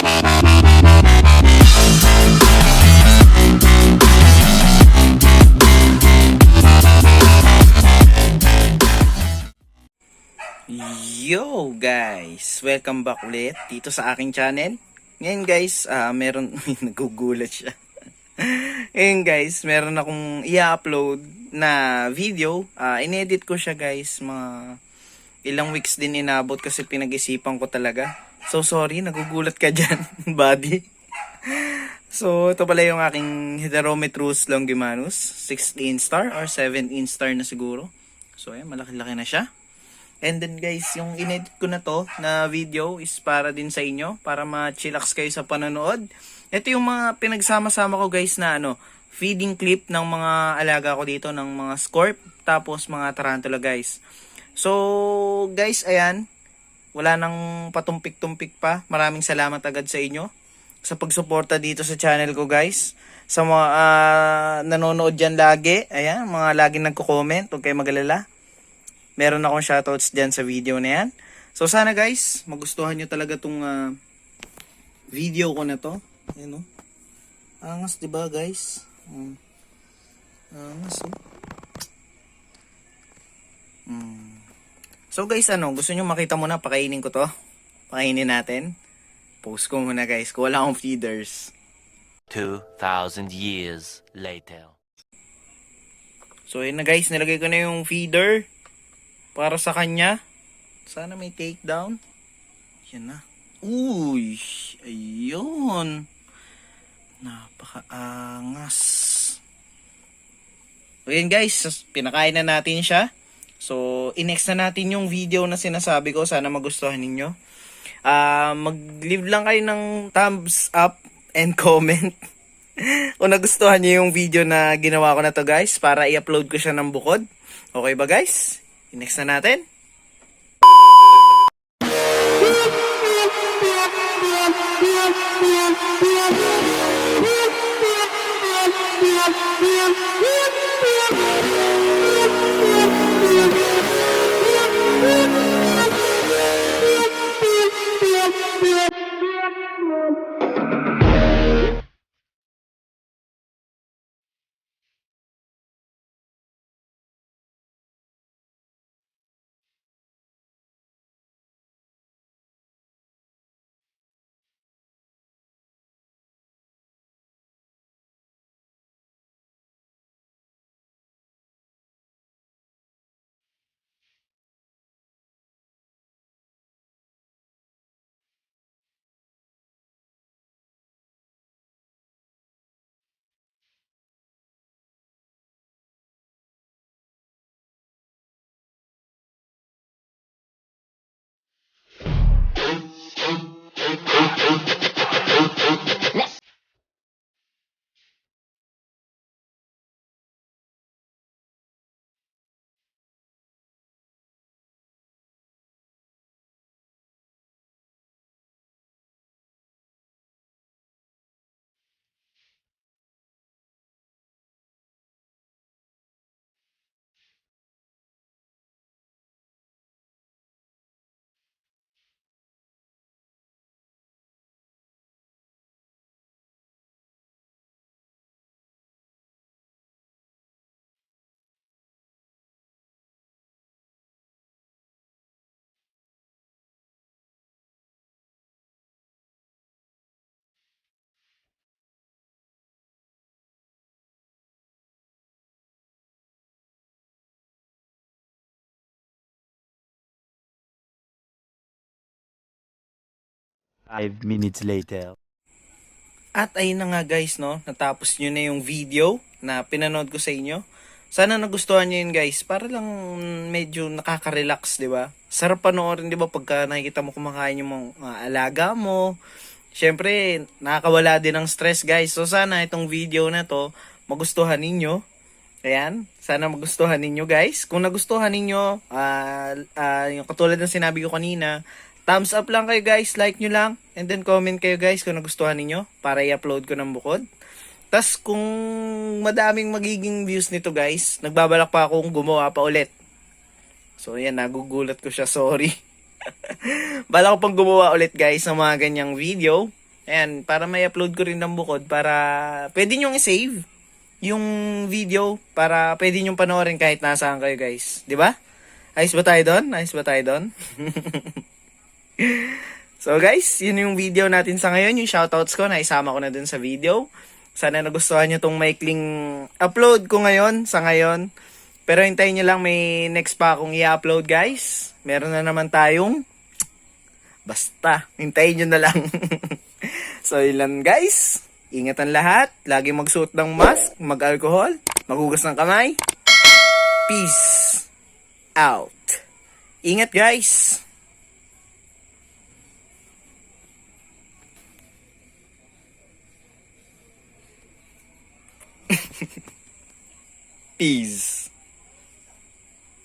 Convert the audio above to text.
Yo guys! Welcome back ulit dito sa aking channel. Ngayon guys, meron nagugulat siya. Ngayon guys, meron akong i-upload na video. Inedit ko siya guys, mga ilang weeks din inabot kasi pinag-isipan ko talaga. So sorry, nagugulat ka dyan, buddy. So ito pala yung aking Heterometrus longimanus, 16 star or 17 star na siguro. So ayan, malaki-laki na siya. And then guys, yung inedit ko na to na video is para din sa inyo, para ma-chillax kayo sa panonood. Ito yung mga pinagsama-sama ko guys na feeding clip ng mga alaga ko dito, ng mga scorp, tapos mga tarantula guys. So guys, ayan, wala nang patumpik-tumpik pa. Maraming salamat agad sa inyo sa pagsuporta dito sa channel ko guys. Sa mga nanonood dyan lagi, ayan, mga laging nagko-comment, huwag kayo mag-alala. Meron akong shoutouts dyan sa video na yan. So sana guys, magustuhan nyo talaga tong video ko na to. Ayan o. Angas diba guys? Angas o. So guys, gusto nyo makita muna, pakainin ko to. Pakainin natin. Post ko muna guys, kung wala akong feeders. 2,000 years later. So yun na guys, nilagay ko na yung feeder para sa kanya. Sana may takedown. Yan na. Uy, ayun. Napakaangas. So yun guys, pinakain na natin siya. So i-next na natin yung video na sinasabi ko. Sana magustuhan ninyo. Mag-leave lang kayo ng thumbs up and comment kung nagustuhan niyo yung video na ginawa ko na to guys, para i-upload ko siya ng bukod. Okay ba guys? I-next na natin. Five minutes later. At ayun na nga guys, natapos nyo na yung video na pinanood ko sa inyo. Sana nagustuhan nyo yun guys, para lang medyo nakaka-relax, di ba? Sarap panoorin, di ba, pagka nakikita mo kumakain yung mga alaga mo. Siyempre, nakakawala din ng stress guys. So sana itong video na to magustuhan ninyo. Ayan, sana magustuhan ninyo guys. Kung nagustuhan ninyo, yung katulad ng sinabi ko kanina, thumbs up lang kayo guys, like nyo lang, and then comment kayo guys kung nagustuhan ninyo para i-upload ko ng bukod. Tas kung madaming magiging views nito guys, nagbabalak pa akong gumawa pa ulit. So yan, nagugulat ko siya, sorry. Balak ko pang gumawa ulit guys ng mga ganyang video. Ayan, para may upload ko rin ng bukod para pwede nyo i-save yung video para pwede nyo panoorin kahit nasaan kayo guys. Di ba? Ayos ba tayo doon? Ayos ba tayo doon? So guys, yun yung video natin sa ngayon, yung shoutouts ko na isama ko na dun sa video. Sana nagustuhan nyo tong maikling upload ko ngayon, sa ngayon. Pero hintayin nyo lang, may next pa akong i-upload guys. Meron na naman tayong, basta, hintayin nyo na lang. So yun lang guys, ingatan lahat, lagi magsuot ng mask, mag-alcohol, maghugas ng kamay. Peace out. Ingat guys. Peace.